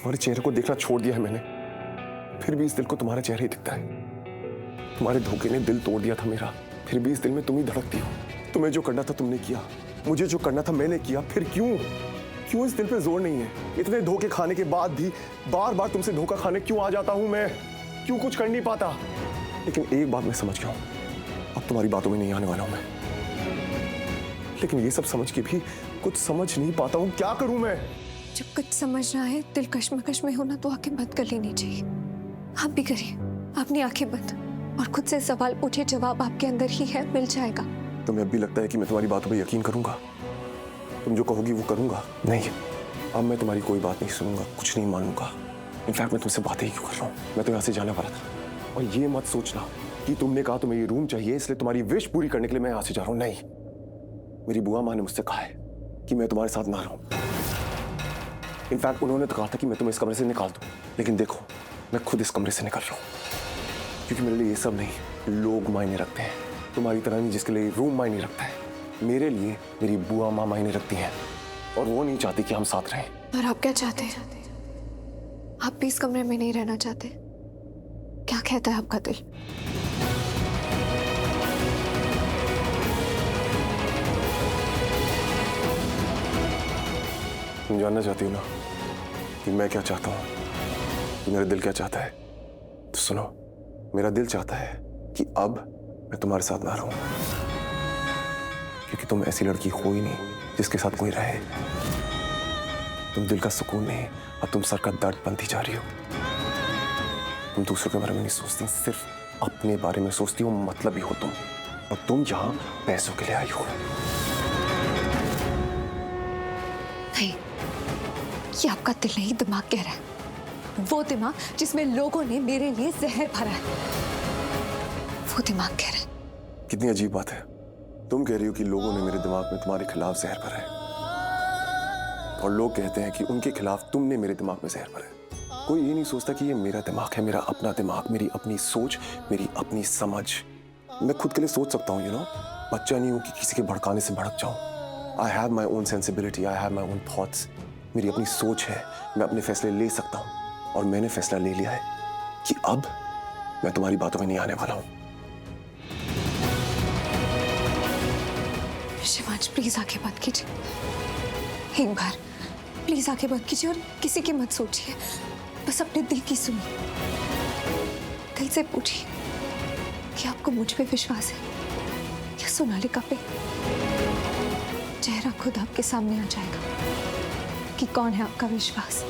तुम्हारे चेहरे को देखना छोड़ दिया है मैंने, फिर भी इस दिल को तुम्हारा चेहरा ही दिखता है। तुम्हारे धोखे ने दिल तोड़ दिया था मेरा, फिर भी इस दिल में तुम ही धड़कती हो। तुम्हें जो करना था तुमने किया, मुझे जो करना था मैंने किया, फिर क्यों इस दिल पे जोर नहीं है? इतने धोखे खाने के बाद भी बार बार तुमसे धोखा खाने क्यों आ जाता हूं मैं? क्यों कुछ कर नहीं पाता? लेकिन एक बात मैं समझ गया हूं, अब तुम्हारी बातों में नहीं आने वाला हूं मैं। लेकिन ये सब समझ के भी कुछ समझ नहीं पाता हूं, क्या करूं मैं? जब कुछ समझना है, दिल कश्मकश में होना, तो आंखें बंद कर लेनी चाहिए। आप भी करिए, अपनी आंखें बंद और खुद से सवाल पूछे, जवाब आपके अंदर ही है, मिल जाएगा। तुम्हें अब भी लगता है कि मैं तुम्हारी बातों पर यकीन करूंगा? तुम जो कहोगी वो करूंगा? नहीं, अब मैं तुम्हारी कोई बात नहीं सुनूंगा, कुछ नहीं मानूंगा। इनफैक्ट मैं तुमसे बातें ही क्यों कर रहा हूँ? मैं तो यहाँ से जाने वाला था। और ये मत सोचना कि तुमने कहा तुम्हें ये रूम चाहिए इसलिए तुम्हारी विश पूरी करने के लिए मैं यहाँ से जा रहा हूँ। नहीं, मेरी बुआ माँ ने मुझसे कहा है कि मैं तुम्हारे साथ ना रहूं। इनफैक्ट उन्होंने तो कहा था कि मैं तुम्हें इस कमरे से निकाल दूं। लेकिन देखो, मैं खुद इस कमरे से निकल रहा हूं, क्योंकि मेरे लिए ये सब नहीं, लोग मायने रखते हैं। तुम्हारी तरह नहीं जिसके लिए रूम मायने रखता है, मेरे लिए मेरी बुआ माँ मायने रखती हैं, और वो नहीं चाहती कि हम साथ रहें। पर आप क्या चाहते हैं? आप भी इस कमरे में नहीं रहना चाहते? क्या कहता है आपका दिल? तुम जानना चाहती हो ना कि मैं क्या चाहता हूँ, कि मेरा दिल क्या चाहता है? तो सुनो, मेरा दिल चाहता है कि अब मैं तुम्हारे साथ ना रहूं, क्योंकि तुम ऐसी लड़की हो ही नहीं जिसके साथ कोई रहे। तुम दिल का सुकून नहीं, अब तुम सर का दर्द बनती जा रही हो। तुम दूसरों के बारे में नहीं सोचती, सिर्फ अपने बारे में सोचती हो, मतलब ही हो तुम। और तुम यहाँ पैसों के लिए आई हो। नहीं, ये आपका दिल नहीं, दिमाग कह रहा है। वो दिमाग जिसमें लोगों ने मेरे लिए जहर भरा है, वो दिमाग कह रहा है। कितनी अजीब बात है, तुम कह रही हो कि लोगों ने मेरे दिमाग में तुम्हारे खिलाफ जहर भरा है, और लोग कहते हैं कि उनके खिलाफ तुमने मेरे दिमाग में जहर भरा है। कोई ये नहीं सोचता कि ये मेरा दिमाग है, मेरा अपना दिमाग, मेरी अपनी सोच, मेरी अपनी समझ। मैं खुद के लिए सोच सकता हूँ, बच्चा नहीं हूँ कि किसी के भड़काने से भड़क जाऊँ। I have my own sensibility, I have my own thoughts. मेरी अपनी सोच है, मैं अपने फैसले ले सकता हूँ, और मैंने फैसला ले लिया है कि अब मैं तुम्हारी बातों में नहीं आने वाला हूँ। शिवांश, प्लीज आंखें बंद कीजिए। एक बार प्लीज आंखें बंद कीजिए और किसी की मत सोचिए, बस अपने दिल की सुनिए। दिल से पूछिए कि आपको मुझ पे विश्वास है या सोनालिका पे? चेहरा खुद आपके सामने आ जाएगा कि कौन है आपका विश्वास।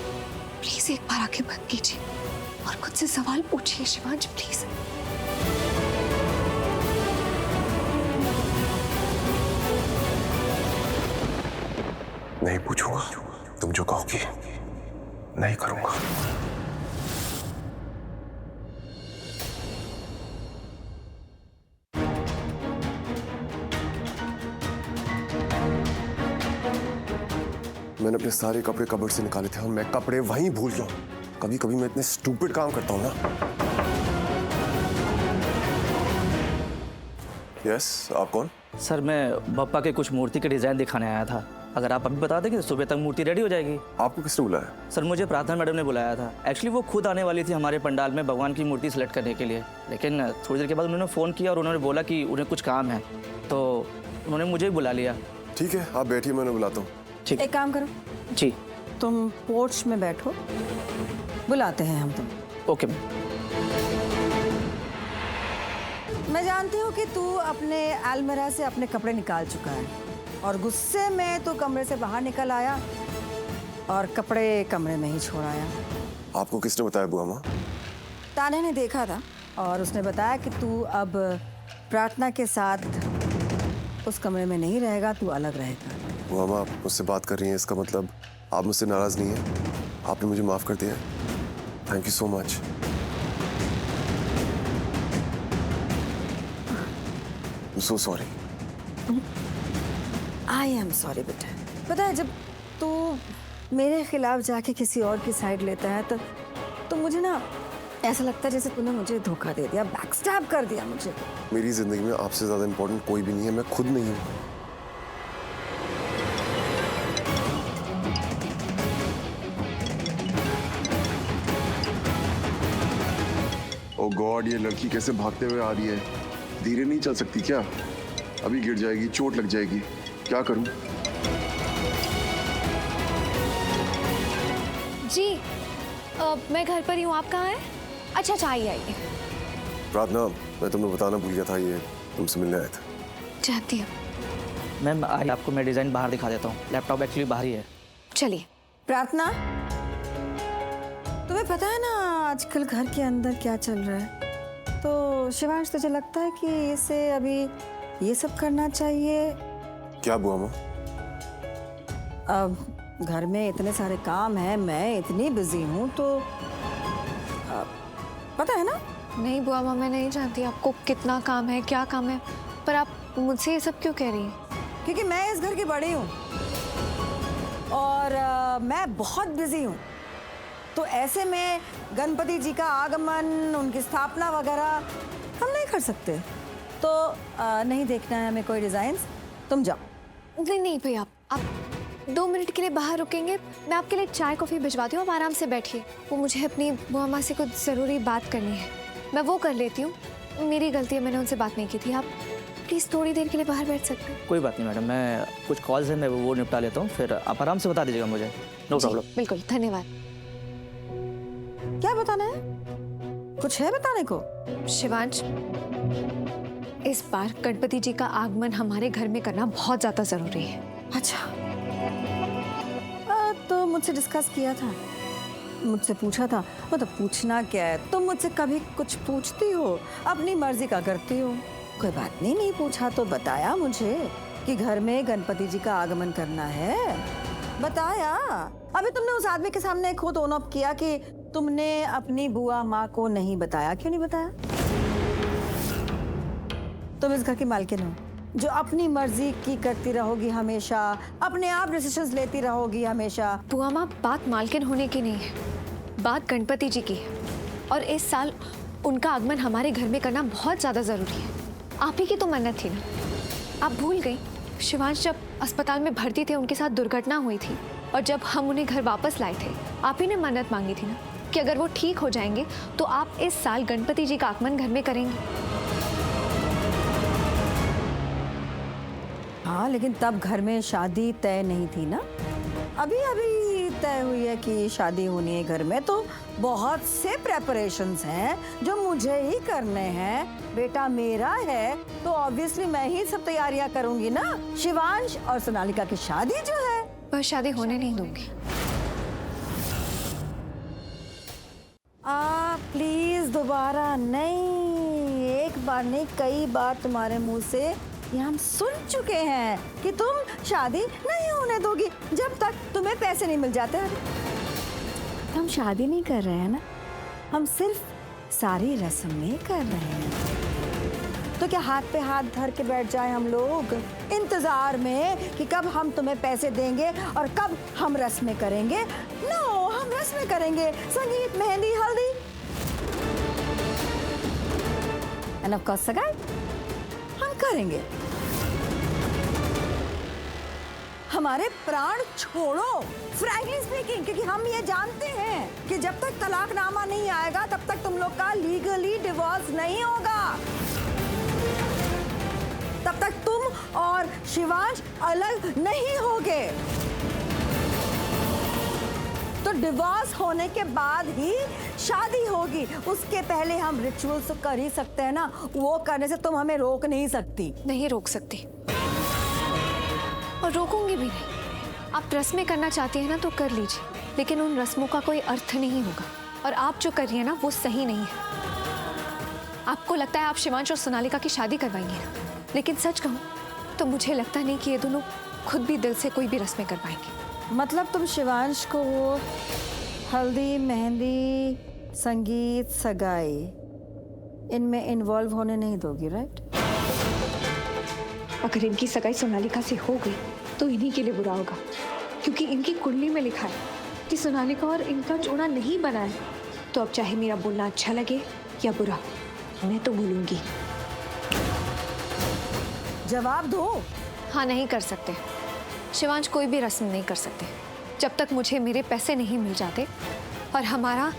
प्लीज एक बार आंखें बंद कीजिए और खुद से सवाल पूछिए शिवांश, प्लीज। नहीं पूछूंगा, तुम जो कहोगी नहीं करूंगा। मैंने अपने सारे कपड़े कबर्ड से निकाले थे और मैं कपड़े वहीं भूल गया हूं। कभी कभी मैं इतने स्टूपिड काम करता हूं ना। यस, आप कौन? सर, मैं बप्पा के कुछ मूर्ति के डिज़ाइन दिखाने आया था। अगर आप अभी बता देंगे तो सुबह तक मूर्ति रेडी हो जाएगी। आपको किसने बुलाया? सर, मुझे प्रार्थना मैडम ने बुलाया था। एक्चुअली वो खुद आने वाली थी हमारे पंडाल में भगवान की मूर्ति सेलेक्ट करने के लिए, लेकिन थोड़ी देर के बाद उन्होंने फ़ोन किया और उन्होंने बोला कि उन्हें कुछ काम है, तो उन्होंने मुझे ही बुला लिया। ठीक है, आप बैठिए, मैं उन्हें बुलाता हूँ। ठीक, एक काम करो जी। तुम पोर्च में बैठो, बुलाते हैं हम तुम। Okay ma'am. मैं जानती हूँ कि तू अपने अलमीरा से अपने कपड़े निकाल चुका है और गुस्से में तू कमरे से बाहर निकल आया और कपड़े कमरे में ही छोड़ आया। आपको किसने बताया बुआ माँ? ताने ने देखा था और उसने बताया कि तू अब प्रार्थना के साथ उस कमरे में नहीं रहेगा, तू अलग रहेगा। बुआ माँ, आप मुझसे बात कर रही हैं, इसका मतलब आप मुझसे नाराज नहीं हैं? आपने मुझे माफ कर दिया? Thank you so much. So sorry. I am sorry बेटा। पता है, जब तू मेरे खिलाफ जाके किसी और की साइड लेता है तो मुझे ना ऐसा लगता है जैसे तूने मुझे धोखा दे दिया, बैकस्टैब कर दिया मुझे। मेरी जिंदगी में आपसे ज्यादा इंपॉर्टेंट कोई भी नहीं है, मैं खुद नहीं हूँ। ओ गॉड, ये लड़की कैसे भागते हुए आ रही है। धीरे नहीं चल सकती क्या? अभी गिर जाएगी, चोट लग जाएगी। क्या करूं? जी मैं घर पर ही हूँ। आप कहाँ हैं? अच्छा आइए आइए। प्रार्थना, मैं तुम्हें बताना भूल गया था, ये तुमसे मिलने आया था। चाहती हूँ। मैम आइए, आपको मैं डिज़ाइन बाहर दिखा देता हूँ। लैपटॉप एक्चुअली बाहर ही है। चलिए। प्रार्थना, तुम्हें पता है ना आजकल घर के अंदर क्या चल रहा है? तो शिवांश, तुझे लगता है कि इसे अभी ये सब करना चाहिए? क्या बुआ माँ? अब घर में इतने सारे काम हैं, मैं इतनी बिजी हूँ, तो पता है ना? नहीं बुआ माँ, मैं नहीं जानती आपको कितना काम है, क्या काम है, पर आप मुझसे ये सब क्यों कह रही हैं? क्योंकि मैं इस घर की बड़ी हूँ और मैं बहुत बिजी हूँ। तो ऐसे में गणपति जी का आगमन, उनकी स्थापना वगैरह हम नहीं कर सकते। तो नहीं देखना है हमें कोई डिजाइन्स, तुम जाओ। नहीं भैया, आप 2 मिनट के लिए बाहर रुकेंगे? मैं आपके लिए चाय कॉफ़ी भिजवाती हूँ, आप आराम से बैठिए। वो मुझे अपनी बुआ माँ से कुछ ज़रूरी बात करनी है, मैं वो कर लेती हूँ। मेरी गलती है, मैंने उनसे बात नहीं की थी। आप प्लीज़ थोड़ी देर के लिए बाहर बैठ सकते हैं? कोई बात नहीं मैडम, मैं कुछ कॉल्स हैं, मैं वो निपटा लेता हूँ, फिर आप आराम से बता दीजिएगा मुझे। No problem. बिल्कुल, धन्यवाद। क्या बताना है? कुछ है बताने को? शिवांश, इस बार गणपति जी का आगमन हमारे घर में करना बहुत ज़्यादा ज़रूरी है। अच्छा, तो मुझसे डिस्कस किया था, मुझसे पूछा था। मतलब पूछना क्या है, तुम मुझसे कभी कुछ पूछती हो? अपनी मर्जी का करती हो। कोई बात नहीं, नहीं पूछा तो बताया मुझे कि घर में गणपति जी का आगमन करना है, बताया। अभी तुमने उस आदमी के सामने खुद ओन अप किया कि तुमने अपनी बुआ माँ को नहीं बताया। क्यों नहीं बताया? तुम इस घर की मालकिन हो, जो अपनी मर्जी की करती रहोगी हमेशा, अपने आप डिसीजंस लेती रहोगी हमेशा। बुआ माँ, बात मालकिन होने की नहीं है, बात गणपति जी की है। और इस साल उनका आगमन हमारे घर में करना बहुत ज़्यादा ज़रूरी है। आप ही की तो मन्नत थी ना, आप भूल गई? शिवांश जब अस्पताल में भर्ती थे, उनके साथ दुर्घटना हुई थी, और जब हम उन्हें घर वापस लाए थे, आप ही ने मन्नत मांगी थी ना कि अगर वो ठीक हो जाएंगे तो आप इस साल गणपति जी का आगमन घर में करेंगे। हाँ, लेकिन तब घर में शादी तय नहीं थी ना, अभी अभी तय हुई है कि शादी होनी है घर में। तो बहुत से प्रेपरेशंस हैं जो मुझे ही करने हैं। बेटा मेरा है तो ऑब्वियसली मैं ही सब तैयारियां करूंगी ना। शिवांश और सोनालिका की शादी जो है, वह शादी होने नहीं दूंगी। प्लीज दोबारा नहीं, एक बार नहीं कई बार तुम्हारे मुंह से ये हम सुन चुके हैं कि तुम शादी नहीं होने दोगी जब तक तुम्हें पैसे नहीं मिल जाते। हम शादी नहीं कर रहे हैं ना, हम सिर्फ सारी रस्में कर रहे हैं। तो क्या हाथ पे हाथ धर के बैठ जाए हम लोग इंतजार में कि कब हम तुम्हें पैसे देंगे और कब हम रस्में करेंगे? नो, हम रस्में करेंगे, संगीत, मेहंदी, हल्दी एंड ऑफ कोर्स सगाई हम करेंगे। हमारे प्राण छोड़ो, फ्रैंकली स्पीकिंग, क्योंकि हम ये जानते हैं कि जब तक तलाकनामा नहीं आएगा तब तक तुम लोग का लीगली डिवोर्स नहीं होगा। तब तक तुम और शिवांश अलग नहीं होगे। तो डिवोर्स होने के बाद ही शादी होगी। उसके पहले हम रिचुअल्स तो कर ही सकते हैं ना, वो करने से तुम हमें रोक नहीं सकती। नहीं रोक सकती और रोकूंगी भी नहीं। आप रस्में करना चाहती हैं ना तो कर लीजिए, लेकिन उन रस्मों का कोई अर्थ नहीं होगा। और आप जो कर रही हैं ना वो सही नहीं है। आपको लगता है आप शिवांश और सोनालिका की शादी करवाएंगी ना, लेकिन सच कहूँ तो मुझे लगता नहीं कि ये दोनों खुद भी दिल से कोई भी रस्में कर पाएंगे। मतलब तुम शिवांश को वो हल्दी, मेहंदी, संगीत, सगाई इनमें इन्वॉल्व होने नहीं दोगी, राइट? अगर इनकी सगाई सोनालिका से हो गई तो इन्हीं के लिए बुरा होगा, क्योंकि इनकी कुंडली में लिखा है कि सोनालिका और इनका जोड़ा नहीं बना है। तो अब चाहे मेरा बोलना अच्छा लगे या बुरा, मैं तो बोलूंगी। जवाब दो। हाँ, नहीं कर सकते। शिवांश कोई भी रस्म नहीं कर सकते जब तक मुझे मेरे पैसे नहीं मिल जाते और हमारा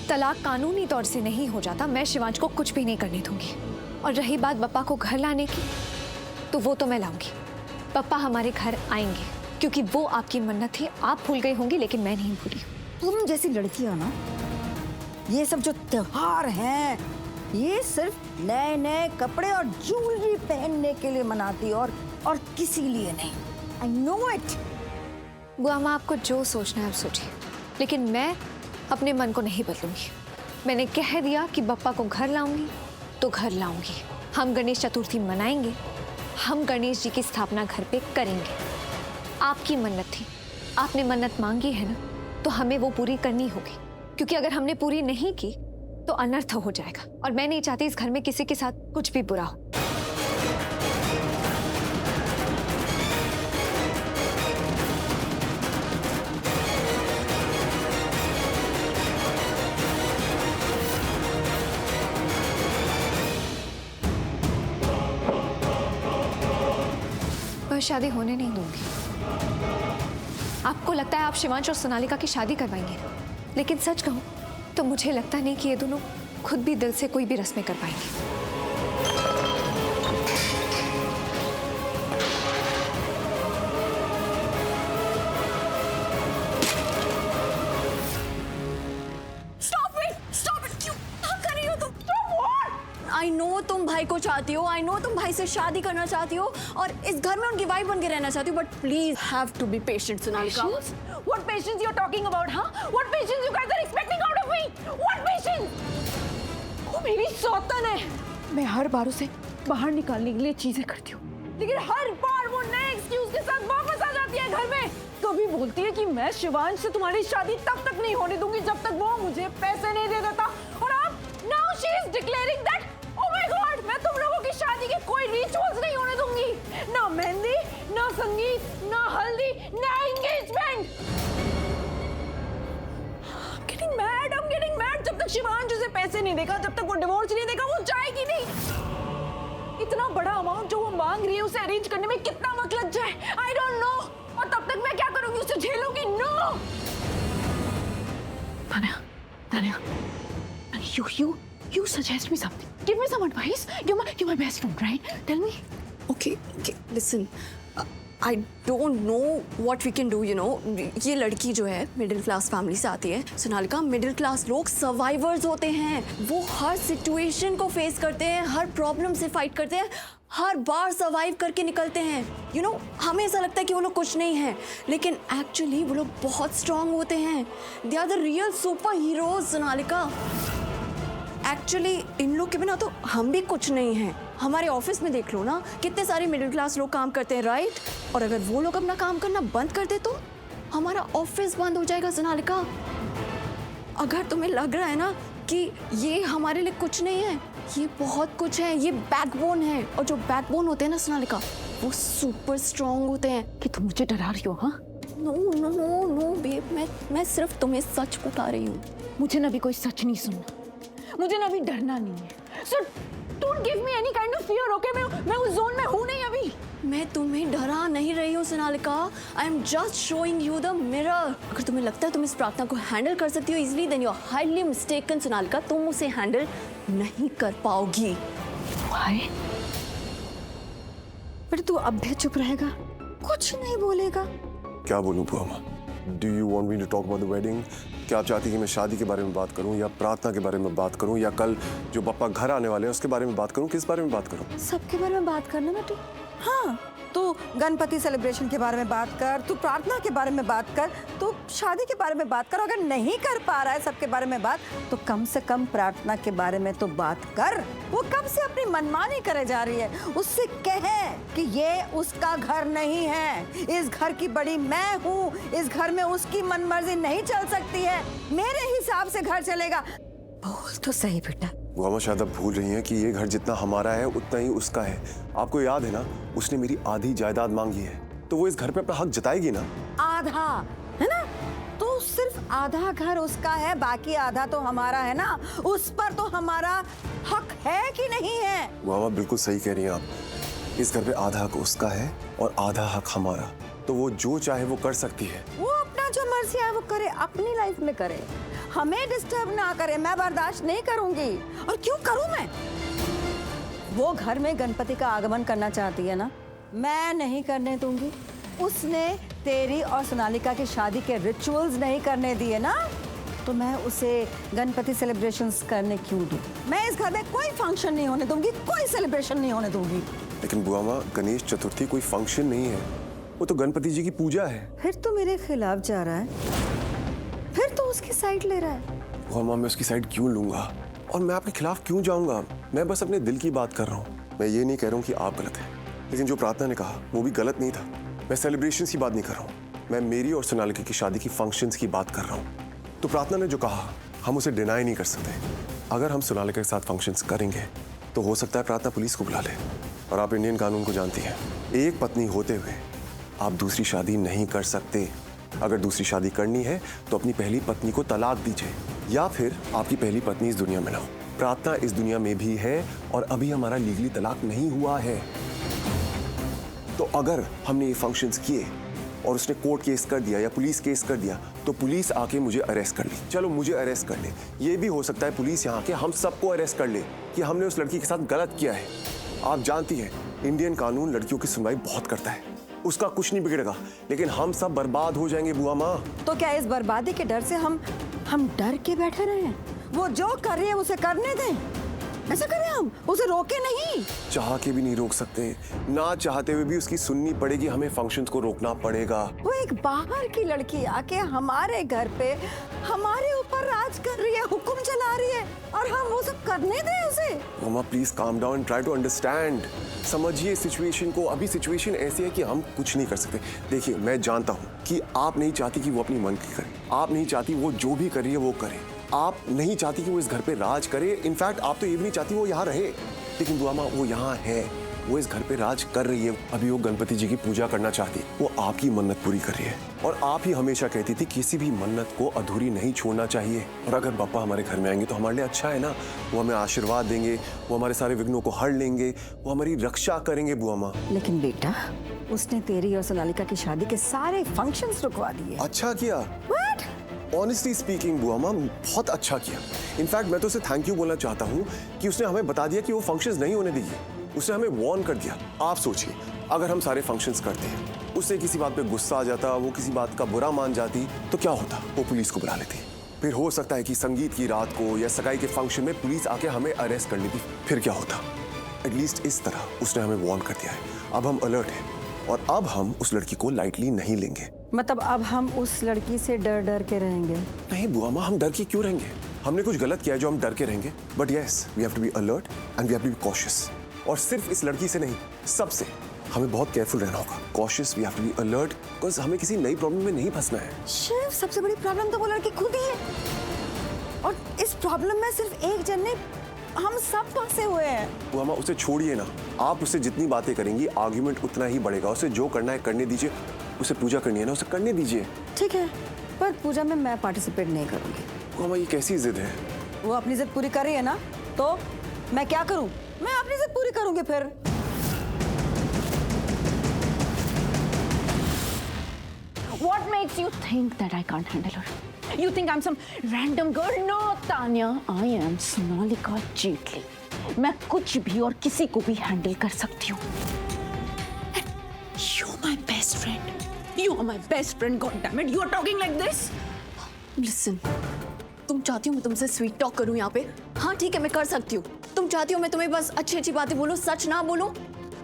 तलाक कानूनी तौर से नहीं हो जाता, मैं शिवांश को कुछ भी नहीं करने दूंगी। और रही बात पप्पा को घर लाने की, तो वो तो मैं लाऊंगी। पप्पा हमारे घर आएंगे क्योंकि वो आपकी मन्नत थी। आप भूल गई होंगी लेकिन मैं नहीं भूली। तुम जैसी लड़कियां ना, ये सब जो त्योहार हैं, ये सिर्फ नए नए कपड़े और ज्वेलरी पहनने के लिए मनाती और किसी लिए नहीं। I know it. बुआ माँ, आपको जो सोचना है आप सोचिए, लेकिन मैं अपने मन को नहीं बदलूंगी। मैंने कह दिया कि बप्पा को घर लाऊंगी तो घर लाऊंगी। हम गणेश चतुर्थी मनाएंगे, हम गणेश जी की स्थापना घर पे करेंगे। आपकी मन्नत थी, आपने मन्नत मांगी है ना, तो हमें वो पूरी करनी होगी, क्योंकि अगर हमने पूरी नहीं की तो अनर्थ हो जाएगा और मैं नहीं चाहती इस घर में किसी के साथ कुछ भी बुरा हो। मैं शादी होने नहीं दूंगी। आपको लगता है आप शिवांश और सोनालिका की शादी करवाएंगे, लेकिन सच कहूं तो मुझे लगता नहीं कि ये दोनों खुद भी दिल से कोई भी रस्में कर पाएंगे। आई नो तुम भाई को चाहती हो, आई नो तुम भाई से शादी करना चाहती हो और इस घर में उनकी वाइफ बन के रहना चाहती हो, but please have to be patient Sonalika. What patience you're talking about, huh? What patience you guys are expecting out of me? What patience? वो मेरी सौतन है। मैं हर बार उसे बाहर निकालने के लिए चीजें करती हूँ, लेकिन हर बार वो नए एक्सक्यूज के साथ वापस आ जाती है घर में। कभी बोलती है कि मैं शिवांश से तुम्हारी शादी तब तक नहीं होने दूंगी जब तक वो मुझे पैसे नहीं दे देता, और अब now she is declaring that, oh my God, मैं तुम लोगों की शादी के कोई रिचुअल्स नहीं होने दूंगी, ना मेहंदी, ना संगीत, ना हल्दी, ना एंगेजमेंट। I'm getting mad। जब तक शिवांश उसे पैसे नहीं देगा, जब तक वो डिवोर्स नहीं देगा, वो जाएगी नहीं। इतना बड़ा अमाउंट जो वो मांग रही है, उसे अरेंज करने में कितना वक्त लग जाए, I don't know। और तब तक मैं क्या करूंगी, उसे झेलूंगी? No। Tanya, you suggest me something. Give me some advice. You're my best friend, right? Tell me. Okay, listen, I don't know what we can do, you know। ये लड़की जो है मिडिल क्लास फैमिली से आती है Sonalika. Middle class लोग survivors होते हैं, वो हर सिचुएशन को फेस करते हैं, हर प्रॉब्लम से फाइट करते हैं, हर बार सर्वाइव करके निकलते हैं। यू नो, हमें ऐसा लगता है कि वो लोग कुछ नहीं है, लेकिन एक्चुअली वो लोग बहुत स्ट्रांग होते हैं। They are the real super heroes Sonalika. Actually इन लोग के बिना तो हम भी कुछ नहीं हैं। हमारे ऑफिस में देख लो ना, कितने सारे मिडिल क्लास लोग काम करते हैं, राइट? और अगर वो लोग अपना काम करना बंद कर दे तो हमारा ऑफिस बंद हो जाएगा सोनालिका। अगर तुम्हें लग रहा है ना कि ये हमारे लिए कुछ नहीं है, ये बहुत कुछ है, ये बैकबोन है। और जो बैकबोन होते हैं ना सोनालिका, वो सुपर स्ट्रांग होते हैं। कि तुम मुझे डरा रही हो, हाँ? नो बेब, मैं सिर्फ तुम्हें सच बता रही हूँ। मुझे ना भी कोई सच नहीं सुनना, मुझे ना भी डरना नहीं है। So don't give me any kind of fear, okay? मैं उस जोन में हूँ नहीं अभी। मैं तुम्हें डरा नहीं रही हूँ Sonalika. I am just showing you the mirror. अगर तुम्हें लगता है तुम इस प्रार्थना को हैंडल कर सकती हो easily, then you are highly mistaken Sonalika. तुम उसे हैंडल नहीं कर पाओगी। Why? पर तू अब भी चुप रहेगा, कुछ नहीं बोलेगा? क्या बोलूं बुआ माँ? Do you want me to talk about the wedding? क्या आप चाहती कि मैं शादी के बारे में बात करूं, या प्रार्थना के बारे में बात करूं, या कल जो पप्पा घर आने वाले हैं उसके बारे में बात करूं? किस बारे में बात करूं? सबके बारे में बात करना ना तू। हाँ, तू गणपति सेलिब्रेशन के बारे में बात कर, तू प्रार्थना के बारे में बात कर, तू शादी के बारे में बात कर। अगर नहीं कर पा रहा है सबके बारे में बात, तो कम से कम प्रार्थना के बारे में तो बात कर। वो कब से अपनी मनमानी करे जा रही है, उससे कहे कि ये उसका घर नहीं है, इस घर की बड़ी मैं हूँ, इस घर में उसकी मनमर्जी नहीं चल सकती है, मेरे हिसाब से घर चलेगा। बोल तो सही बेटा। बुआ शायद आप भूल रही हैं कि ये घर जितना हमारा है उतना ही उसका है। आपको याद है ना, उसने मेरी आधी जायदाद मांगी है, तो वो इस घर पे अपना हक जताएगी ना। आधा है ना, तो सिर्फ आधा घर उसका है, बाकी आधा तो हमारा है ना। उस पर तो हमारा हक है कि नहीं है? बुआ बिल्कुल सही कह रही हैं आप। इस घर पे आधा हक उसका है और आधा हक हमारा, तो वो जो चाहे वो कर सकती है। वो अपना जो मर्जी है वो करे, अपनी लाइफ में करे। हमें डिस्टर्ब ना करे, मैं बर्दाश्त नहीं करूंगी। और क्यों करूं मैं? वो घर में गणपति का आगमन करना चाहती है ना, मैं नहीं करने दूंगी। उसने तेरी और सोनालिका की शादी के रिचुअल्स नहीं करने दिए ना, तो मैं उसे गणपति सेलिब्रेशंस करने क्यों दूं? मैं इस घर में कोई फंक्शन नहीं होने दूंगी, कोई सेलिब्रेशन नहीं होने दूंगी। लेकिन बुआ माँ, गणेश चतुर्थी कोई फंक्शन नहीं है, वो तो गणपति जी की पूजा है। फिर तो मेरे खिलाफ जा रहा है, फिर तो उसकी साइड ले रहा है। बुआ माँ, मैं उसकी साइड क्यों लूंगा और मैं आपके खिलाफ क्यों जाऊंगा? मैं बस अपने दिल की बात कर रहा हूँ। मैं ये नहीं कह रहा हूँ कि आप गलत हैं, लेकिन जो प्रार्थना ने कहा वो भी गलत नहीं था। मैं सेलिब्रेशंस की बात नहीं कर रहा हूँ, मैं मेरी और सोनालिका की शादी की फंक्शंस की बात कर रहा हूँ। तो प्रार्थना ने जो कहा हम उसे डिनाई नहीं कर सकते। अगर हम सोनालिका के साथ फंक्शंस करेंगे तो हो सकता है प्रार्थना पुलिस को बुला ले। और आप इंडियन कानून को जानती हैं, एक पत्नी होते हुए आप दूसरी शादी नहीं कर सकते। अगर दूसरी शादी करनी है तो अपनी पहली पत्नी को तलाक दीजिए, या फिर आपकी पहली पत्नी इस दुनिया में ना हो। प्रार्थना इस दुनिया में भी है और अभी हमारा लीगली तलाक नहीं हुआ है। तो अगर हमने ये फंक्शंस किए और उसने कोर्ट केस कर दिया या पुलिस केस कर दिया, तो पुलिस आके मुझे अरेस्ट कर ली। चलो मुझे अरेस्ट कर ले, ये भी हो सकता है पुलिस यहाँ के हम सबको अरेस्ट कर ले कि हमने उस लड़की के साथ गलत किया है। आप जानती हैं, इंडियन कानून लड़कियों की सुनवाई बहुत करता है, उसका कुछ नहीं बिगड़ेगा, लेकिन हम सब बर्बाद हो जाएंगे बुआ माँ। तो क्या इस बर्बादी के डर से हम डर के बैठे रहे हैं? वो जो कर रही है उसे करने दें, ऐसा करें हम, उसे रोके नहीं। चाह के भी नहीं रोक सकते, ना चाहते हुए भी उसकी सुननी पड़ेगी, हमें फंक्शंस को रोकना पड़ेगा। वो एक बाहर की लड़की आके हमारे घर पे हमारे ऊपर राज कर रही है, हुक्म चला रही है, और हम वो सब करने दें उसे? Mamma please calm down, try to understand, समझिए सिचुएशन को। अभी सिचुएशन ऐसी है कि हम कुछ नहीं कर सकते। देखिए, मैं जानता हूँ कि आप नहीं चाहती कि वो अपनी मन की करे, आप नहीं चाहती वो जो भी कर रही है वो करे, आप नहीं चाहती कि वो इस घर पे राज करे, इनफैक्ट आप तो ये भी नहीं चाहती वो यहाँ रहे। लेकिन बुआ माँ, वो यहाँ है, वो इस घर पे राज कर रही है। अभी वो गणपति जी की पूजा करना चाहती, वो आपकी मन्नत पूरी कर रही है। और आप ही हमेशा कहती थी किसी भी मन्नत को अधूरी नहीं छोड़ना चाहिए। और अगर पापा हमारे घर में आएंगे तो हमारे लिए अच्छा है ना, वो हमें आशीर्वाद देंगे, वो हमारे सारे विघ्नों को हर लेंगे, वो हमारी रक्षा करेंगे बुआ माँ। लेकिन बेटा, उसने तेरी और सोनालिका की शादी के सारे फंक्शंस रुकवा दिए। अच्छा किया। ऑनेस्टली स्पीकिंग बुआ माँ, बहुत अच्छा किया। इनफैक्ट मैं तो उसे थैंक यू बोलना चाहता हूँ कि उसने हमें बता दिया कि वो फंक्शंस नहीं होने देगी, उसने हमें वार्न कर दिया। आप सोचिए, अगर हम सारे फंक्शंस करते हैं, उससे किसी बात पे गुस्सा आ जाता, वो किसी बात का बुरा मान जाती, तो क्या होता? वो पुलिस को बुला लेती। फिर हो सकता है कि संगीत की रात को या सगाई के फंक्शन में पुलिस आके हमें अरेस्ट कर लेती। फिर क्या होता? एटलीस्ट इस तरह उसने हमें वार्न कर दिया है। अब हम अलर्ट हैं और अब हम उस लड़की को लाइटली नहीं लेंगे। मतलब अब हम उस लड़की से डर डर के रहेंगे? नहीं बुआ माँ, हम डर के क्यों रहेंगे? हमने कुछ गलत किया है जो हम डर के रहेंगे? But yes, we have to be alert and we have to be cautious. और सिर्फ इस लड़की से नहीं, सबसे हमें बहुत केयरफुल रहना होगा। Cautious, we have to be alert, because हमें किसी नई प्रॉब्लम में नहीं फंसना है। शिव, सबसे बड़ी प्रॉब्लम तो वो लड़की खुद ही है, और इस प्रॉब्लम में सिर्फ एक जन नहीं, हम सब फंसे हुए हैं। बुआ माँ, उसे छोड़िए ना। आप उससे जितनी बातें करेंगी, आर्ग्यूमेंट उतना ही बढ़ेगा। उसे जो करना है करने दीजिए। उसे पूजा करनी है ना, उसे करने दीजिए। ठीक है, पर पूजा में मैं पार्टिसिपेट नहीं करूंगी। बुआ माँ, ये कैसी जिद है? वो अपनी जिद पूरी कर रही है ना, तो मैं क्या करूं? मैं अपनी जिद पूरी करूंगी फिर। What makes you think that I can't handle her? You think I'm some random girl? No, Tanya. I am Sonalika Jeetli. मैं कुछ भी और किसी को भी हैंडल कर सकती हूँ। You're my best friend. You are my best friend. God damn it! You are talking like this. Listen, तुम चाहती हो मैं तुमसे स्वीट टॉक करूँ यहाँ पे? हाँ ठीक है, मैं कर सकती हूँ। तुम चाहती हो मैं तुम्हें बस अच्छी अच्छी बातें बोलूँ, सच ना बोलूँ?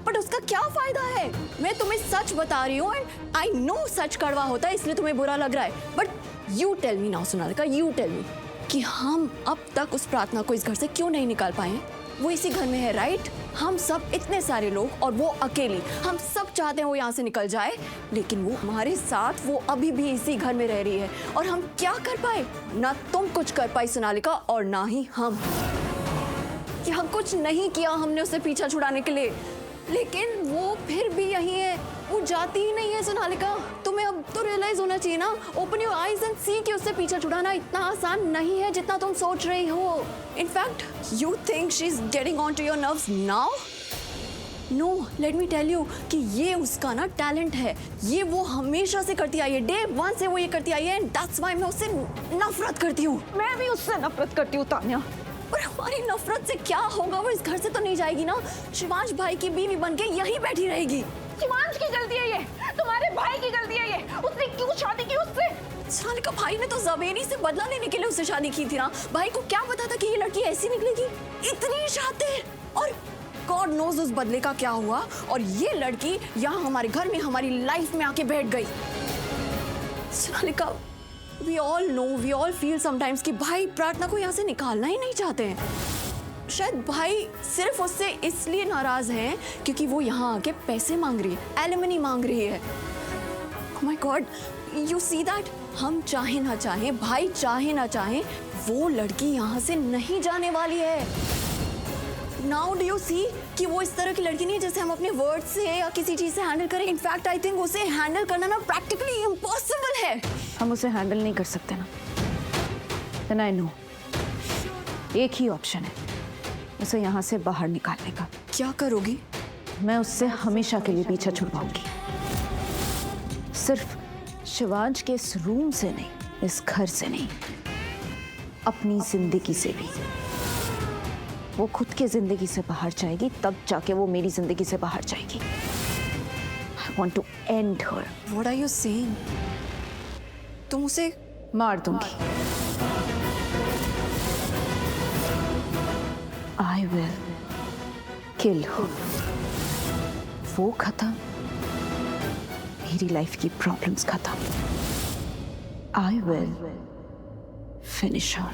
बट उसका क्या फायदा है? मैं तुम्हें सच बता रही हूँ एंड आई नो सच कड़वा होता है, इसलिए तुम्हें बुरा लग रहा है। But you tell me now Sonalika, you tell me कि हम अब तक उस प्रार्थना को इस घर से क्यों नहीं निकाल पाए हैं? वो इसी घर में है, राइट? हम सब इतने सारे लोग और वो अकेली, हम सब चाहते हैं वो यहाँ से निकल जाए, लेकिन वो हमारे साथ, वो अभी भी इसी घर में रह रही है। और हम क्या कर पाए? ना तुम कुछ कर पाई सोनालिका, और ना ही हम। कि हम कुछ नहीं किया हमने उसे पीछा छुड़ाने के लिए, लेकिन वो फिर भी यही है, वो जाती ही नहीं है। सोनालिका, तुम्हें अब तो रियलाइज होना चाहिए ना, ओपन योर आईज एंड सी कि उससे पीछा छुड़ाना इतना आसान नहीं है जितना तुम सोच रही हो। In fact you think she is getting on to your nerves now? No, let me tell you कि ये उसका ना टैलेंट है। ये वो हमेशा से करती आई है, डे वन से वो ये करती आई है, एंड दैट्स व्हाई मैं उससे नफरत करती हूँ। मैं भी उससे नफरत करती हूँ तान्या। और हमारी नफरत से क्या होगा? वो इस घर से तो नहीं जाएगी ना, शिवांश भाई की बीवी बन के यहीं बैठी रहेगी। शिवांश की गलती है ये, तुम्हारे भाई की गलती है ये। उसने क्यों शादी की उससे? सोनालिका भाई ने तो जवेरी से बदला लेने के लिए उससे शादी की थी ना। भाई को क्या पता था कि ये लड़की ऐसी निकलेगी, इतनी शातिर। और गॉड नोज उस बदले का क्या हुआ, और ये लड़की यहाँ हमारे घर में हमारी लाइफ में आके बैठ गई। Sonalika, we all know, we all feel sometimes कि भाई प्रार्थना को यहाँ से निकालना ही नहीं चाहते हैं। शायद भाई सिर्फ उससे इसलिए नाराज हैं क्योंकि वो यहाँ आके पैसे मांग रही है, एलिमनी मांग रही है। Oh my God, you see that? हम चाहे ना चाहे, भाई चाहे ना चाहे, वो लड़की यहाँ से नहीं जाने वाली है। Now do you see कि वो इस तरह की लड़की नहीं है जैसे हम अपने वर्ड से या किसी चीज से हैंडल करें। इनफैक्ट आई थिंक उसे हैंडल करना ना प्रैक्टिकली इम्पॉसिबल है। हम उसे हैंडल नहीं कर सकते ना। Then I know, एक ही ऑप्शन है उसे यहाँ से बाहर निकालने का। क्या करोगी? मैं उससे हमेशा के लिए पीछा छुड़वाऊंगी। सिर्फ शिवांश के इस रूम से नहीं, इस घर से नहीं, अपनी जिंदगी से भी। वो खुद की जिंदगी से बाहर जाएगी, तब जाके वो मेरी जिंदगी से बाहर जाएगी। I want to end her. What are you saying? तुम उसे मार दूंगी। I will kill her. वो खत्म, मेरी लाइफ की प्रॉब्लम्स खत्म। I will finish her.